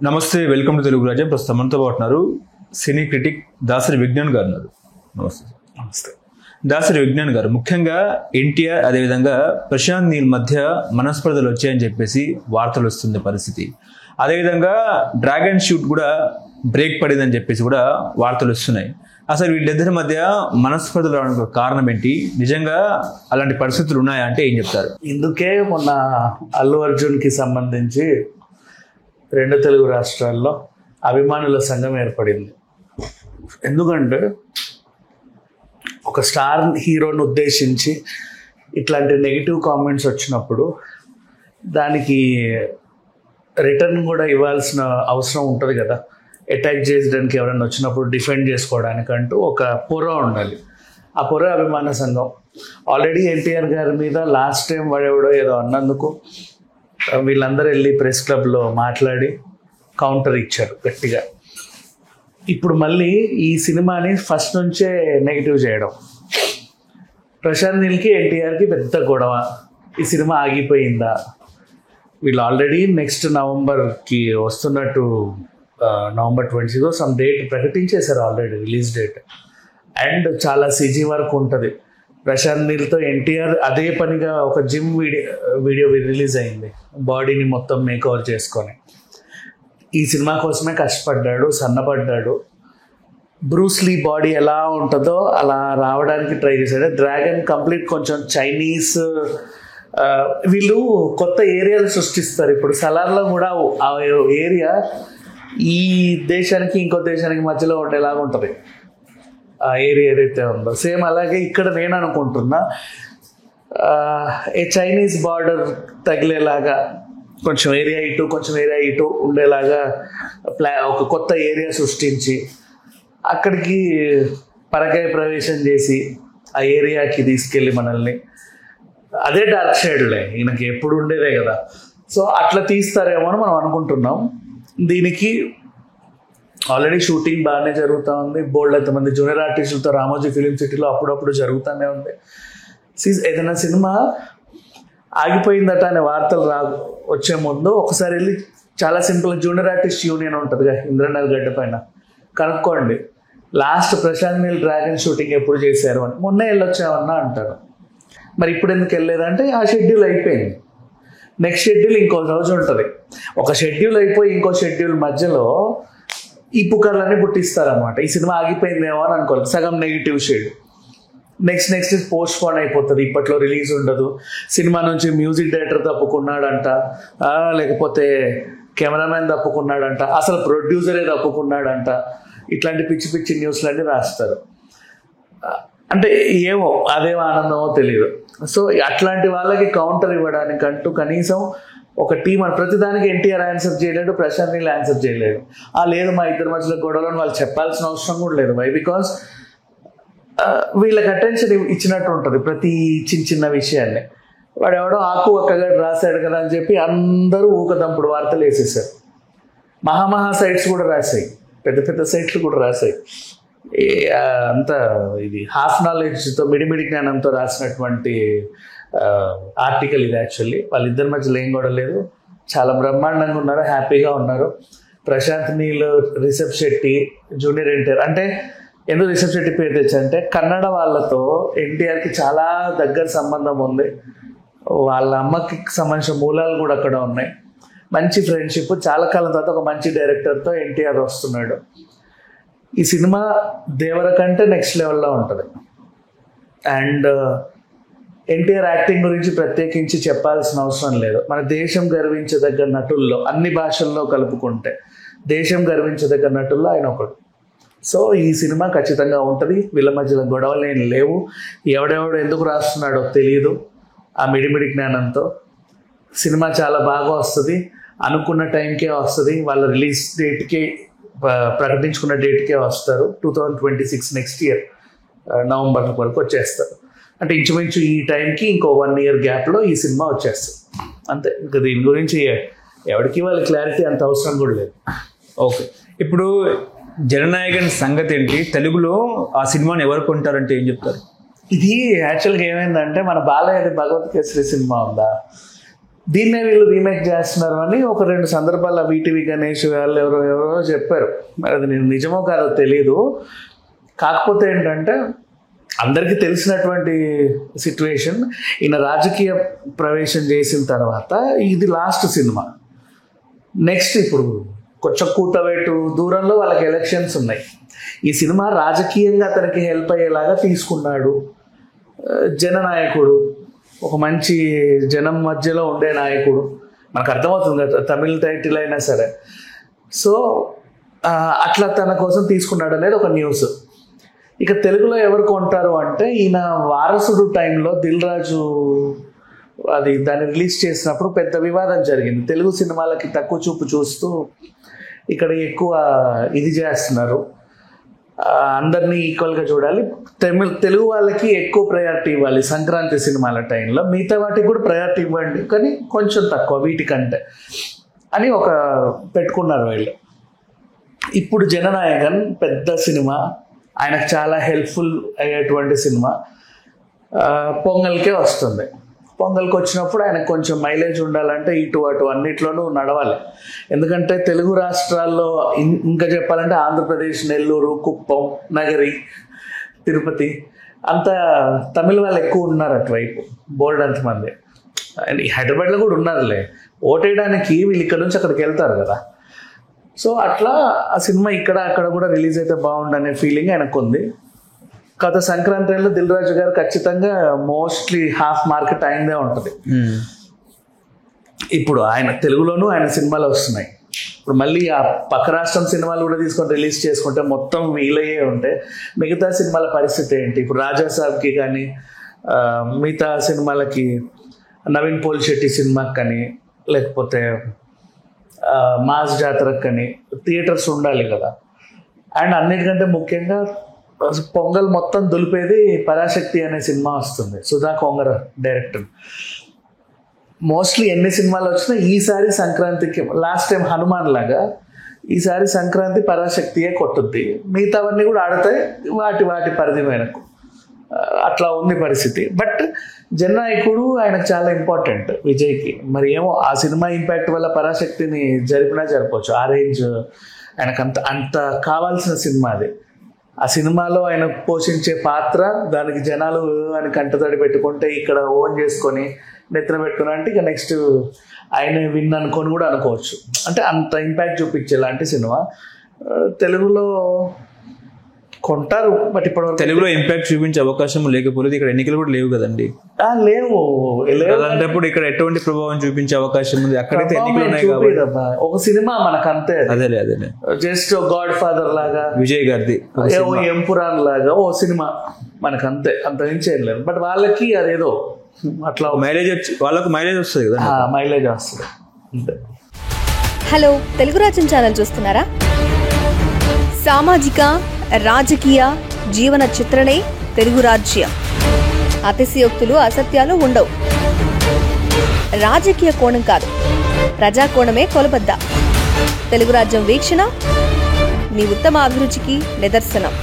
నమస్తే, welcome to Telugu రాజ్యం. ప్రస్తుతం మనతో పాటున్నారు సినీ క్రిటిక్ దాసరి విజ్ఞాన్ గారు ఉన్నారు. నమస్తే. నమస్తే. దాసరి విజ్ఞాన్ గారు, ముఖ్యంగా ఎన్టీఆర్ అదేవిధంగా ప్రశాంత్ నీల్ మధ్య మనస్పర్ధలు వచ్చాయని చెప్పేసి వార్తలు వస్తుంది పరిస్థితి. అదేవిధంగా డ్రాగన్ షూట్ కూడా బ్రేక్ పడిందని చెప్పేసి కూడా వార్తలు వస్తున్నాయి. అసలు వీళ్ళిద్దరి మధ్య మనస్పర్ధలు రావడానికి కారణం ఏంటి? నిజంగా అలాంటి పరిస్థితులు ఉన్నాయా అంటే ఏం చెప్తారు? ఇందుకే మొన్న అల్లు అర్జున్కి సంబంధించి రెండు తెలుగు రాష్ట్రాల్లో అభిమానుల సంఘం ఏర్పడింది. ఎందుకంటే ఒక స్టార్ హీరోని ఉద్దేశించి ఇట్లాంటి నెగిటివ్ కామెంట్స్ వచ్చినప్పుడు దానికి రిటర్న్ కూడా ఇవ్వాల్సిన అవసరం ఉంటుంది కదా. అటాక్ చేయడానికి ఎవరైనా వచ్చినప్పుడు డిఫెండ్ చేసుకోవడానికంటూ ఒక పొర ఉండాలి. ఆ పొర అభిమాన సంఘం. ఆల్రెడీ ఎన్టీఆర్ గారి మీద లాస్ట్ టైం వాడెవడో ఏదో అన్నందుకు వీళ్ళందరూ వెళ్ళి ప్రెస్ క్లబ్లో మాట్లాడి కౌంటర్ ఇచ్చారు గట్టిగా. ఇప్పుడు మళ్ళీ ఈ సినిమాని ఫస్ట్ నుంచే నెగిటివ్ చేయడం. ప్రశాంత్ నీల్కి ఎన్టీఆర్కి పెద్ద గొడవ. ఈ సినిమా ఆగిపోయిందా? వీళ్ళు ఆల్రెడీ నెక్స్ట్ నవంబర్కి వస్తున్నట్టు నవంబర్ 20 సమ్ డేట్ ప్రకటించేశారు ఆల్రెడీ, రిలీజ్ డేట్. అండ్ చాలా సిజీ వర్క్ ఉంటుంది. ప్రశాంత్ నీల్తో ఎన్టీఆర్ అదే పనిగా ఒక జిమ్ వీడియో రిలీజ్ అయింది, బాడీని మొత్తం మేకవర్ చేసుకొని. ఈ సినిమా కోసమే కష్టపడ్డాడు, సన్నపడ్డాడు. బ్రూస్ లీ బాడీ ఎలా ఉంటుందో అలా రావడానికి ట్రై చేశాడు. డ్రాగన్ కంప్లీట్ కొంచెం చైనీస్. వీళ్ళు కొత్త ఏరియాలు సృష్టిస్తారు. ఇప్పుడు సలార్లో కూడా ఆ ఏరియా ఈ దేశానికి ఇంకో దేశానికి మధ్యలో ఉండేలాగా ఉంటుంది. ఆ ఏరియా ఏదైతే ఉందో సేమ్ అలాగే ఇక్కడ నేను అనుకుంటున్నా ఏ చైనీస్ బార్డర్ తగిలేలాగా కొంచెం ఏరియా ఇటు కొంచెం ఏరియా ఇటు ఉండేలాగా ఒక కొత్త ఏరియా సృష్టించి అక్కడికి పరకాయ ప్రవేశం చేసి ఆ ఏరియాకి తీసుకెళ్ళి మనల్ని, అదే డార్క్ షేడ్లే ఈయనకి ఎప్పుడు ఉండేదే కదా. సో అట్లా తీస్తారేమో అని మనం అనుకుంటున్నాం. దీనికి ఆల్రెడీ షూటింగ్ బాగానే జరుగుతూ ఉంది. బోల్డ్ ఎంతమంది జూనియర్ ఆర్టిస్టులతో రామోజీ ఫిలిం సిటీలో అప్పుడప్పుడు జరుగుతూనే ఉంది. ఏదైనా సినిమా ఆగిపోయిందట అనే వార్తలు వచ్చే ముందు ఒకసారి వెళ్ళి చాలా సింపుల్ జూనియర్ ఆర్టిస్ట్ యూనియన్ ఉంటుందిగా ఇంద్రనగర్ గడ్డ పైన కనుక్కోండి, last Prashanth Neel dragon shooting ఎప్పుడు చేశారు అని. మొన్నే వెళ్ళొచ్చామన్నా అంటారు. మరి ఇప్పుడు ఎందుకు వెళ్ళలేదంటే ఆ షెడ్యూల్ అయిపోయింది. నెక్స్ట్ షెడ్యూల్ ఇంకో రోజు ఉంటుంది. ఒక షెడ్యూల్ అయిపోయి ఇంకో షెడ్యూల్ మధ్యలో ఈ పుకార్లన్నీ పుట్టిస్తారన్నమాట. ఈ సినిమా ఆగిపోయిందేమో అని అనుకోవాలి. సగం negative shade. Next post phone అయిపోతుంది. ఇప్పట్లో రిలీజ్ ఉండదు. సినిమా నుంచి మ్యూజిక్ డైరెక్టర్ తప్పుకున్నాడంట, లేకపోతే కెమెరామెన్ తప్పుకున్నాడంట, అసలు ప్రొడ్యూసరే తప్పుకున్నాడంట. ఇట్లాంటి పిచ్చి పిచ్చి న్యూస్లన్నీ రాస్తారు. అంటే ఏమో అదేమో ఆనందమో తెలియదు. సో అట్లాంటి వాళ్ళకి కౌంటర్ ఇవ్వడానికంటూ కనీసం ఒక టీం అని ప్రతిదానికి ఎన్టీఆర్ ఆన్సర్ చేయలేడు, ప్రశాంత్ నీల్ ఆన్సర్ చేయలేడు. లేదు మా ఇద్దరి మధ్యలో గొడవలను వాళ్ళు చెప్పాల్సిన అవసరం కూడా లేదు. వై? బికాస్ వీళ్ళకి అటెన్షన్ ఇచ్చినట్టు ఉంటుంది ప్రతి చిన్న విషయాన్ని. వాడు ఎవడో ఆకు ఒక్కగా రాశాడు కదా అని చెప్పి అందరూ ఊకదంపుడు వార్తలు వేసేసారు. మహామహా సైట్స్ కూడా రాశాయి, పెద్ద పెద్ద సైట్లు కూడా రాశాయి. అంతా ఇది హాఫ్ నాలెడ్జ్తో మిడిమిడి జ్ఞానంతో రాసినటువంటి ఆర్టికల్ ఇది. యాక్చువల్లీ వాళ్ళిద్దరి మధ్యలో ఏం కూడా లేదు, చాలా బ్రహ్మాండంగా ఉన్నారు, హ్యాపీగా ఉన్నారు. ప్రశాంత్ నీల్, రిషబ్ శెట్టి, జూనియర్ ఎన్టీఆర్. అంటే ఎందుకు రిషబ్ శెట్టి పేరు తెచ్చంటే కన్నడ వాళ్ళతో ఎన్టీఆర్కి చాలా దగ్గర సంబంధం ఉంది. వాళ్ళ అమ్మకి సంబంధించిన మూలాలు కూడా అక్కడ ఉన్నాయి. మంచి ఫ్రెండ్షిప్. చాలా కాలం తర్వాత ఒక మంచి డైరెక్టర్తో ఎన్టీఆర్ వస్తున్నాడు. ఈ సినిమా దేవర కంటే నెక్స్ట్ లెవెల్లో ఉంటుంది. అండ్ ఎన్టీఆర్ యాక్టింగ్ గురించి ప్రత్యేకించి చెప్పాల్సిన అవసరం లేదు. మన దేశం గర్వించదగ్గ నటుల్లో అన్ని భాషల్లో కలుపుకుంటే దేశం గర్వించదగ్గ నటుల్లో ఆయన ఒకడు. సో ఈ సినిమా ఖచ్చితంగా ఉంటుంది. వీళ్ళ మధ్యలో గొడవలు ఏం లేవు. ఎవడెవడు ఎందుకు రాస్తున్నాడో తెలియదు. ఆ మిడిమిడి జ్ఞానంతో సినిమా చాలా బాగా వస్తుంది. అనుకున్న టైంకే వస్తుంది. వాళ్ళ రిలీజ్ డేట్కి ప్రకటించుకున్న డేట్కే వస్తారు. 2026 నెక్స్ట్ ఇయర్ నవంబర్ వరకు వచ్చేస్తారు. అంటే ఇంచుమించు ఈ టైంకి ఇంకో 1 year గ్యాప్లో ఈ సినిమా వచ్చేస్తుంది. అంతే. ఇంకా దీని గురించి ఎవరికి వాళ్ళ క్లారిటీ అంత అవసరం కూడా లేదు. ఓకే, ఇప్పుడు జననాయకన్ సంగతి ఏంటి? తెలుగులో ఆ సినిమాని ఎవరు కొంటారంటే ఏం చెప్తారు? ఇది యాక్చువల్గా ఏమైందంటే మన బాలయ్యది భగవత్ కేసరి సినిమా ఉందా, దీన్నే వీళ్ళు రీమేక్ చేస్తున్నారు అని ఒక 2 సందర్భాల్లో వీటీవీ గణేష్ వాళ్ళు ఎవరో చెప్పారు. మరి అది నేను నిజమో కాదో తెలియదు. కాకపోతే ఏంటంటే అందరికీ తెలిసినటువంటి సిచ్యువేషన్, ఈయన రాజకీయ ప్రవేశం చేసిన తర్వాత ఇది లాస్ట్ సినిమా. నెక్స్ట్ ఇప్పుడు కొంచెం కూతవేటు దూరంలో వాళ్ళకి ఎలక్షన్స్ ఉన్నాయి. ఈ సినిమా రాజకీయంగా అతనికి హెల్ప్ అయ్యేలాగా తీసుకున్నాడు. జననాయకుడు, ఒక మంచి జనం మధ్యలో ఉండే నాయకుడు, మనకు అర్థమవుతుంది కదా తమిళ టైటిల్ అయినా సరే. సో అట్లా తన కోసం తీసుకున్నాడు అనేది ఒక న్యూస్. ఇక తెలుగులో ఎవరు కొంటారు అంటే ఈయన వారసుడు టైంలో దిల్ రాజు దాన్ని రిలీజ్ చేసినప్పుడు పెద్ద వివాదం జరిగింది. తెలుగు సినిమాలకి తక్కువ చూపు చూస్తూ ఇక్కడ ఎక్కువ ఇది చేస్తున్నారు, అందరినీ ఈక్వల్గా చూడాలి, తెలుగు వాళ్ళకి ఎక్కువ ప్రయారిటీ ఇవ్వాలి సంక్రాంతి సినిమాల టైంలో, మిగతా వాటికి కూడా ప్రయారిటీ ఇవ్వండి కానీ కొంచెం తక్కువ వీటికంటే అని ఒక పెట్టుకున్నారు వీళ్ళు. ఇప్పుడు జననాయకన్ పెద్ద సినిమా, ఆయనకు చాలా హెల్ప్ఫుల్ అయ్యేటువంటి సినిమా పొంగల్కే వస్తుంది. పొంగల్కి వచ్చినప్పుడు ఆయనకు కొంచెం మైలేజ్ ఉండాలంటే ఇటు అటు అన్నిట్లోనూ నడవాలి. ఎందుకంటే తెలుగు రాష్ట్రాల్లో ఇంకా చెప్పాలంటే ఆంధ్రప్రదేశ్, నెల్లూరు, కుప్పం, నగరి, తిరుపతి అంతా తమిళ వాళ్ళు ఎక్కువ ఉన్నారు అటువైపు, బోల్డ్ అంతమంది. అండ్ హైదరాబాద్లో కూడా ఉన్నారులే, ఓటేయడానికి వీళ్ళు ఇక్కడ నుంచి అక్కడికి వెళ్తారు కదా. సో అట్లా ఆ సినిమా ఇక్కడ అక్కడ కూడా రిలీజ్ అయితే బాగుండనే ఫీలింగ్ ఆయనకు ఉంది. గత సంక్రాంతిలో దిల్ రాజు గారు ఖచ్చితంగా మోస్ట్లీ హాఫ్ మార్కెట్ అయిందే ఉంటుంది. ఇప్పుడు ఆయన తెలుగులోనూ ఆయన సినిమాలు వస్తున్నాయి. ఇప్పుడు మళ్ళీ ఆ పక్క రాష్ట్రం సినిమాలు కూడా తీసుకొని రిలీజ్ చేసుకుంటే మొత్తం వీలయ్యే ఉంటే మిగతా సినిమాల పరిస్థితి ఏంటి? ఇప్పుడు రాజా సాబ్కి కానీ మిగతా సినిమాలకి, నవీన్ పోల్శెట్టి సినిమాకి కానీ, లేకపోతే మాస్ జాతరకు కానీ థియేటర్స్ ఉండాలి కదా. అండ్ అన్నిటికంటే ముఖ్యంగా పొంగల్ మొత్తం దులిపేది పరాశక్తి అనే సినిమా వస్తుంది, సుధా కొంగర డైరెక్టర్. మోస్ట్లీ ఎన్ని సినిమాలు వచ్చినా ఈసారి సంక్రాంతికి, లాస్ట్ టైం హనుమాన్ లాగా ఈసారి సంక్రాంతి పరాశక్తియే కొట్టుద్ది, మిగతావన్నీ కూడా ఆడతాయి వాటి పరిధి మేరకు. అట్లా ఉంది పరిస్థితి. బట్ జననాయకుడు ఆయనకు చాలా ఇంపార్టెంట్ విజయ్కి. మరి ఏమో ఆ సినిమా ఇంపాక్ట్ వల్ల పరాశక్తిని జరిపినా జరపవచ్చు. ఆ రేంజ్ ఆయనకు అంత కావాల్సిన సినిమా అది. ఆ సినిమాలో ఆయన పోషించే పాత్ర, దానికి జనాలు అని కంటతడి పెట్టుకుంటే ఇక్కడ ఓన్ చేసుకొని నెత్తిన పెట్టుకున్నా అంటే ఇక నెక్స్ట్ ఆయన విన్ అనుకొని కూడా అనుకోవచ్చు. అంటే అంత ఇంపాక్ట్ చూపించేలాంటి సినిమా తెలుగులో కొంటారు. బట్ ఇప్పుడు తెలుగులో ఇంపాక్ట్ చూపించే అవకాశం లేకపోలేదు. ఇక్కడ ఎన్నికలు కూడా లేవు కదండి. లేవు. అలాంటప్పుడు ఇక్కడ ఎటువంటి ప్రభావం చూపించే అవకాశం ఉంది? అక్కడైతే ఎన్నికలు ఉన్నాయి కాబట్టి ఒక సినిమా మనకు అంతే. అదే జస్ట్ గాడ్ ఫాదర్ లాగా, విజయ్ గారిది ఎంపురాన్ లాగా ఓ సినిమా మనకు అంతే, అంత నుంచి ఏం లేదు. బట్ వాళ్ళకి అదేదో అట్లా మైలేజ్, వాళ్ళకు మైలేజ్ వస్తుంది కదా, మైలేజ్ వస్తుంది అంతే. హలో, తెలుగు రాజ్యం ఛానల్ చూస్తున్నారా? సామాజిక, రాజకీయ, జీవన చిత్రణే తెలుగు రాజ్యం. అతిశయోక్తులు, అసత్యాలు ఉండవు. రాజకీయ కోణం కాదు, ప్రజా కోణమే కొలబద్ద. తెలుగు రాజ్యం వీక్షణ మీ ఉత్తమ అభిరుచికి నిదర్శనం.